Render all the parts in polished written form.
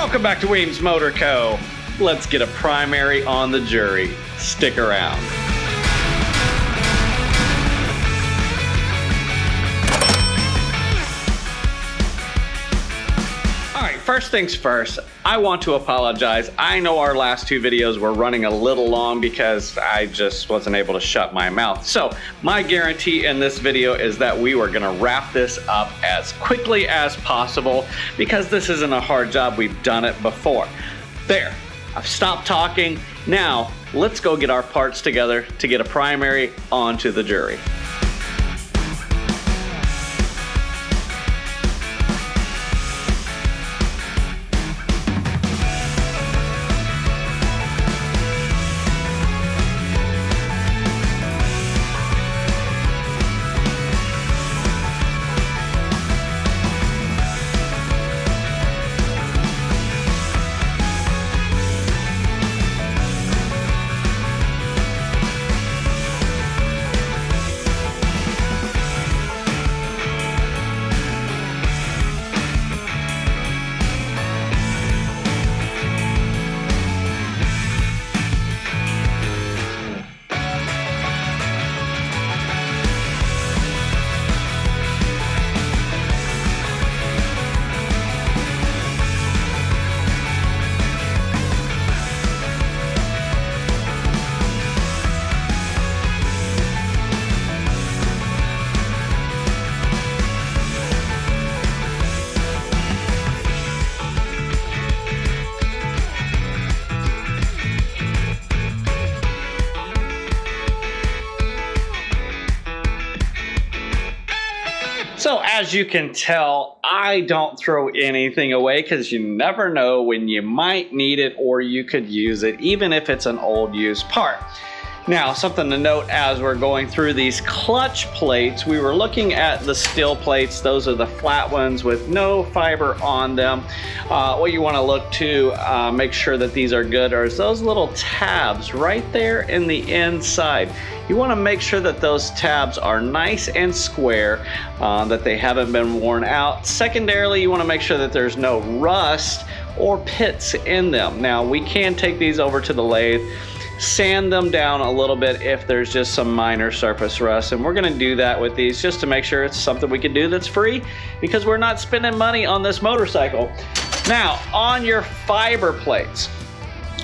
Welcome back to Weems Motor Co. Let's get a primary on the jury. Stick around. Alright, first things first, I want to apologize. I know our last two videos were running a little long because I just wasn't able to shut my mouth. So my guarantee in this video is that we were gonna wrap this up as quickly as possible because this isn't a hard job. We've done it before. There, I've stopped talking. Now, let's go get our parts together to get a primary onto the jury. So as you can tell, I don't throw anything away because you never know when you might need it or you could use it, even if it's an old used part. Now, something to note as we're going through these clutch plates, we were looking at the steel plates. Those are the flat ones with no fiber on them. What you want to look to make sure that these are good are those little tabs right there in the inside. You want to make sure that those tabs are nice and square, that they haven't been worn out. Secondarily, you want to make sure that there's no rust or pits in them. Now, we can take these over to the lathe, sand them down a little bit if there's just some minor surface rust, and we're going to do that with these just to make sure it's something we can do that's free because we're not spending money on this motorcycle. Now, on your fiber plates,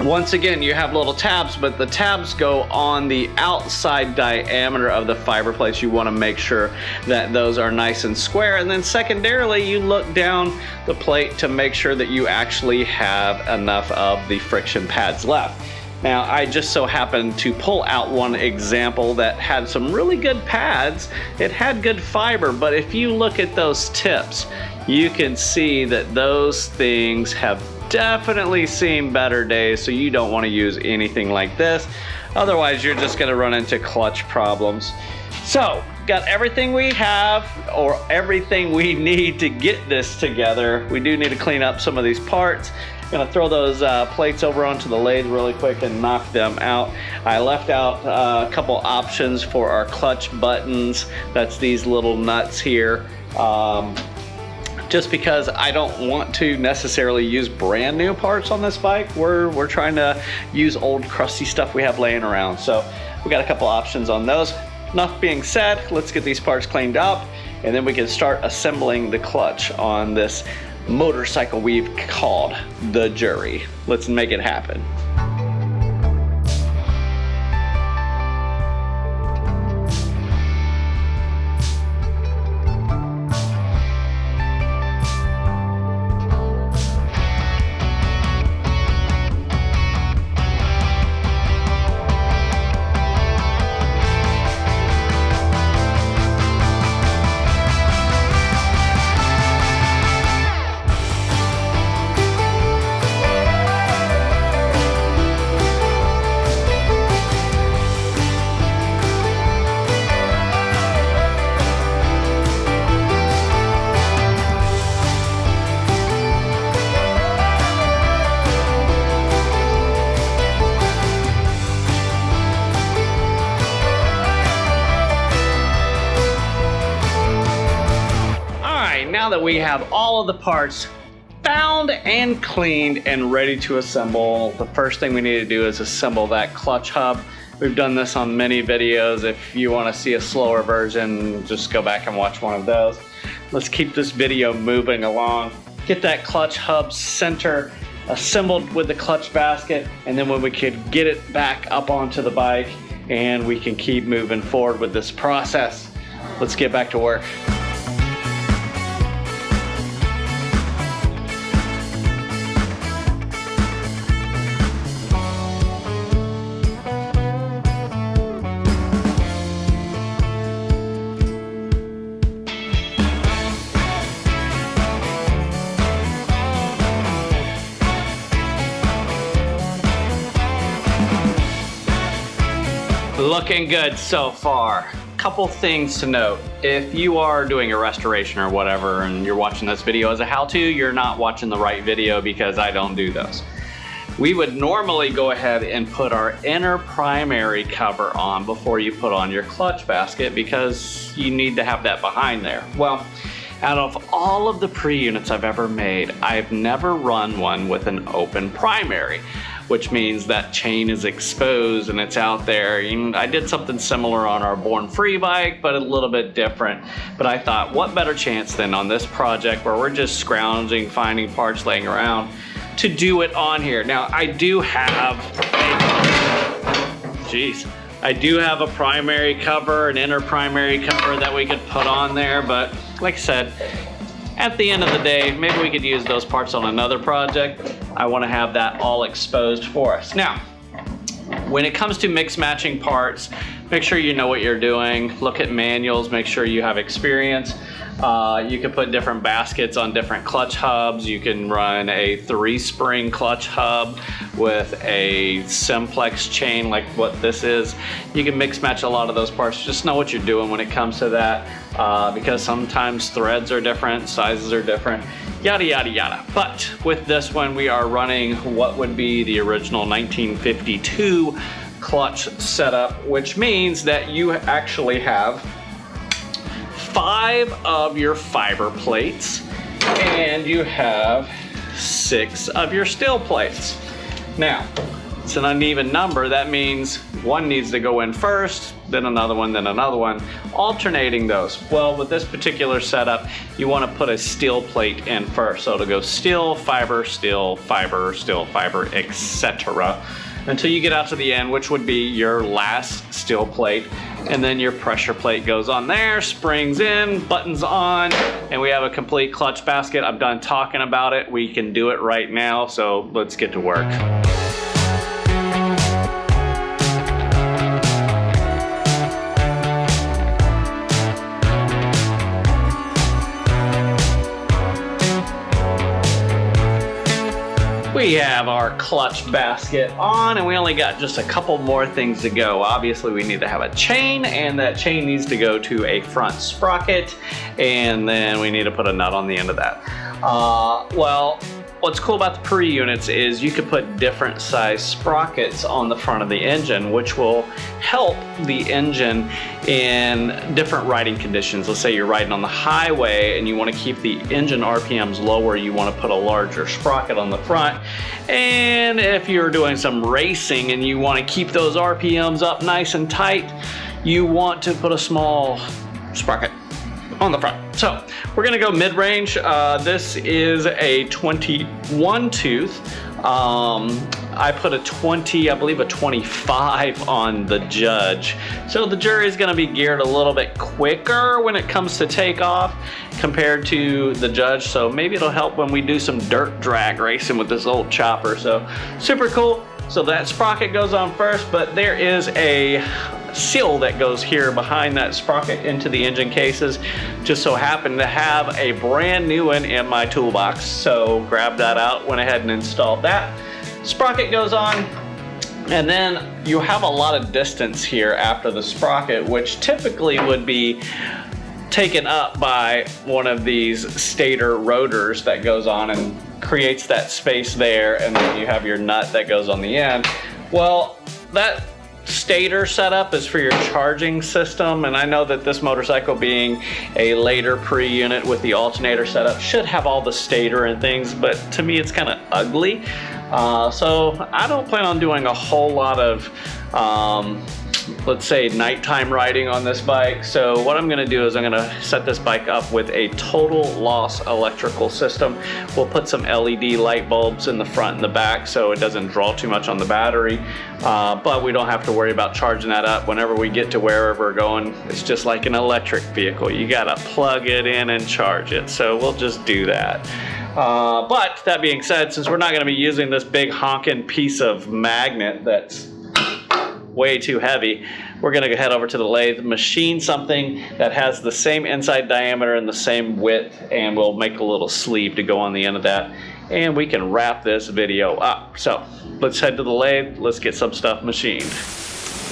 once again, you have little tabs, but the tabs go on the outside diameter of the fiber plates. You want to make sure that those are nice and square. And then secondarily, you look down the plate to make sure that you actually have enough of the friction pads left. Now, I just so happened to pull out one example that had some really good pads. It had good fiber, but if you look at those tips, you can see that those things have definitely seen better days, so you don't want to use anything like this. Otherwise, you're just going to run into clutch problems. So, got everything we have, or everything we need to get this together. We do need to clean up some of these parts. I'm gonna throw those plates over onto the lathe really quick and knock them out. I left out a couple options for our clutch buttons. That's these little nuts here. Just because I don't want to necessarily use brand new parts on this bike. We're trying to use old crusty stuff we have laying around. So we got a couple options on those. Enough being said, let's get these parts cleaned up and then we can start assembling the clutch on this motorcycle we've called the Jury. Let's make it happen. now that we have all of the parts found and cleaned and ready to assemble, the first thing we need to do is assemble that clutch hub. We've done this on many videos. If you want to see a slower version, just go back and watch one of those. Let's keep this video moving along. Get that clutch hub center assembled with the clutch basket, and then when we could get it back up onto the bike and we can keep moving forward with this process. Let's get back to work. Looking good so far. Couple things to note. If you are doing a restoration or whatever and you're watching this video as a how-to, you're not watching the right video because I don't do those. We would normally go ahead and put our inner primary cover on before you put on your clutch basket because you need to have that behind there. Well, out of all of the pre-units I've ever made, I've never run one with an open primary, which means that chain is exposed and it's out there. I did something similar on our Born Free bike, but a little bit different. But I thought, what better chance than on this project where we're just scrounging, finding parts laying around, to do it on here. Now, I do have a primary cover, an inner primary cover that we could put on there, but like I said, at the end of the day, maybe we could use those parts on another project. I want to have that all exposed for us. Now, when it comes to mix matching parts, make sure you know what you're doing. Look at manuals, make sure you have experience. You can put different baskets on different clutch hubs. You can run a 3-spring clutch hub with a simplex chain like what this is. You can mix match a lot of those parts. Just know what you're doing when it comes to that because sometimes threads are different, sizes are different, yada, yada, yada. But with this one, we are running what would be the original 1952 clutch setup, which means that you actually have 5 of your fiber plates and you have 6 of your steel plates. Now, it's an uneven number. That means one needs to go in first, then another one, alternating those. Well, with this particular setup, you want to put a steel plate in first. So it'll go steel, fiber, etc. until you get out to the end, which would be your last steel plate. And then your pressure plate goes on there, springs in, buttons on, and we have a complete clutch basket. I'm done talking about it. We can do it right now, so let's get to work. We have our clutch basket on and we only got just a couple more things to go. Obviously we need to have a chain and that chain needs to go to a front sprocket and then we need to put a nut on the end of that. Well, what's cool about the pre-units is you could put different size sprockets on the front of the engine, which will help the engine in different riding conditions. Let's say you're riding on the highway and you want to keep the engine RPMs lower, you want to put a larger sprocket on the front. And if you're doing some racing and you want to keep those RPMs up nice and tight, you want to put a small sprocket on the front. So we're gonna go mid-range. This is a 21 tooth. I put a 20, I believe a 25 on the Judge. So the jury is gonna be geared a little bit quicker when it comes to takeoff compared to the Judge. So maybe it'll help when we do some dirt drag racing with this old chopper. So super cool. So that sprocket goes on first, but there is a seal that goes here behind that sprocket into the engine cases. Just so happened to have a brand new one in my toolbox. So grabbed that out, went ahead and installed that. Sprocket goes on, and then you have a lot of distance here after the sprocket, which typically would be taken up by one of these stator rotors that goes on and creates that space there, and then you have your nut that goes on the end. Well, that stator setup is for your charging system, and I know that this motorcycle, being a later pre-unit with the alternator setup, should have all the stator and things, but to me it's kind of ugly. So I don't plan on doing a whole lot of let's say nighttime riding on this bike. So what I'm going to do is I'm going to set this bike up with a total loss electrical system. We'll put some LED light bulbs in the front and the back so it doesn't draw too much on the battery, but we don't have to worry about charging that up whenever we get to wherever we're going. It's just like an electric vehicle. You got to plug it in and charge it. So we'll just do that. But that being said, since we're not going to be using this big honking piece of magnet that's way too heavy, we're going to head over to the lathe, machine something that has the same inside diameter and the same width, and we'll make a little sleeve to go on the end of that, and we can wrap this video up. So let's head to the lathe, let's get some stuff machined.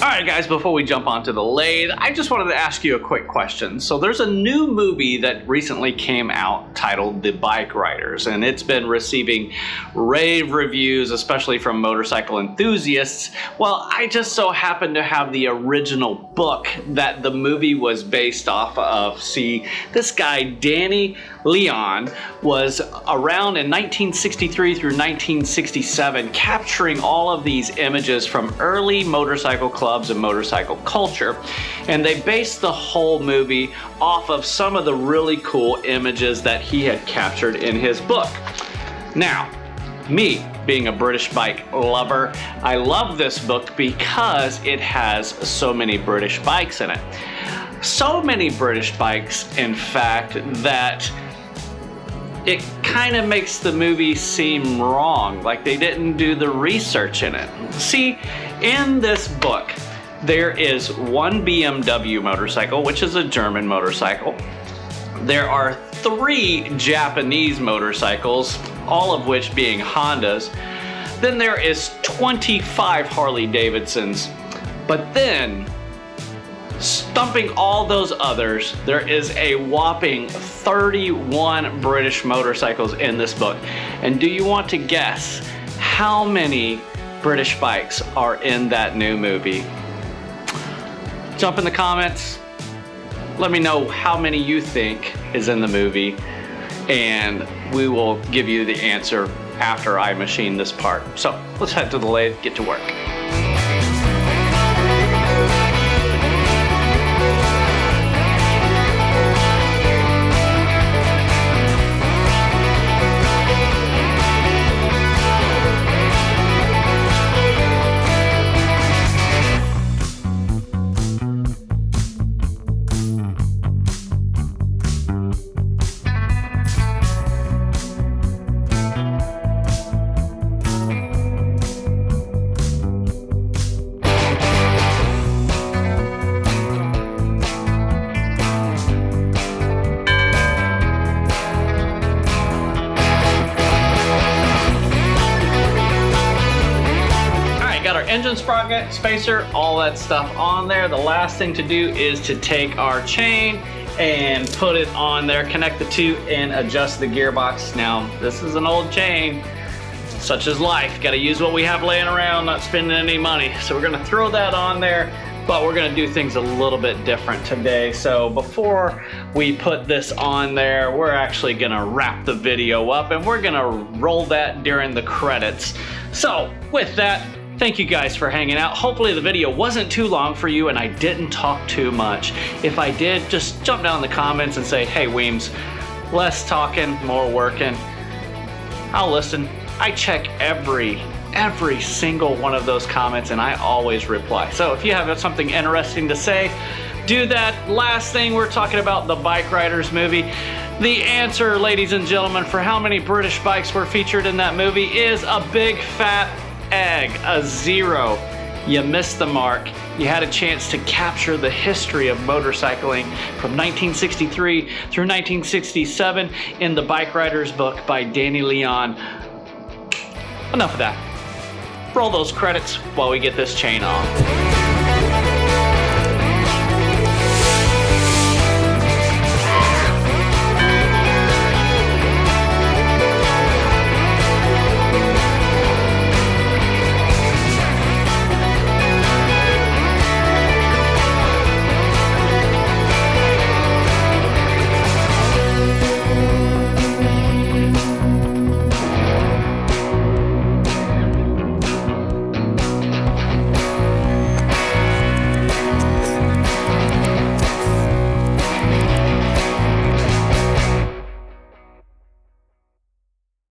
Alright guys, before we jump onto the lathe, I just wanted to ask you a quick question. So there's a new movie that recently came out titled The Bike Riders, and it's been receiving rave reviews, especially from motorcycle enthusiasts. Well, I just so happen to have the original book that the movie was based off of. See, this guy, Danny Leon, was around in 1963 through 1967, capturing all of these images from early motorcycle clubs and motorcycle culture, and they based the whole movie off of some of the really cool images that he had captured in his book. Now, me being a British bike lover, I love this book because it has so many British bikes in it. So many British bikes, in fact, that it kind of makes the movie seem wrong, like they didn't do the research in it. See, in this book, there is one BMW motorcycle, which is a German motorcycle. There are 3 Japanese motorcycles, all of which being Hondas. Then there is 25 Harley Davidsons. But then, stumping all those others, there is a whopping 31 British motorcycles in this book. And do you want to guess how many British bikes are in that new movie? Jump in the comments, let me know how many you think is in the movie, and we will give you the answer after I machine this part. So let's head to the lathe, get to work. Engine sprocket, spacer, all that stuff on there. The last thing to do is to take our chain and put it on there, connect the two, and adjust the gearbox. Now, this is an old chain, such is life. Got to use what we have laying around, not spending any money. So we're going to throw that on there, but we're going to do things a little bit different today. So before we put this on there, we're actually going to wrap the video up, and we're going to roll that during the credits. So with that, thank you guys for hanging out. Hopefully the video wasn't too long for you and I didn't talk too much. If I did, just jump down in the comments and say, hey Weems, less talking, more working. I'll listen. I check every single one of those comments and I always reply. So if you have something interesting to say, do that. Last thing, we're talking about the Bike Riders movie. The answer, ladies and gentlemen, for how many British bikes were featured in that movie is a big fat egg, a 0. You missed the mark. You had a chance to capture the history of motorcycling from 1963 through 1967 in the Bike Riders book by Danny Leon. Enough of that. Roll those credits while we get this chain on.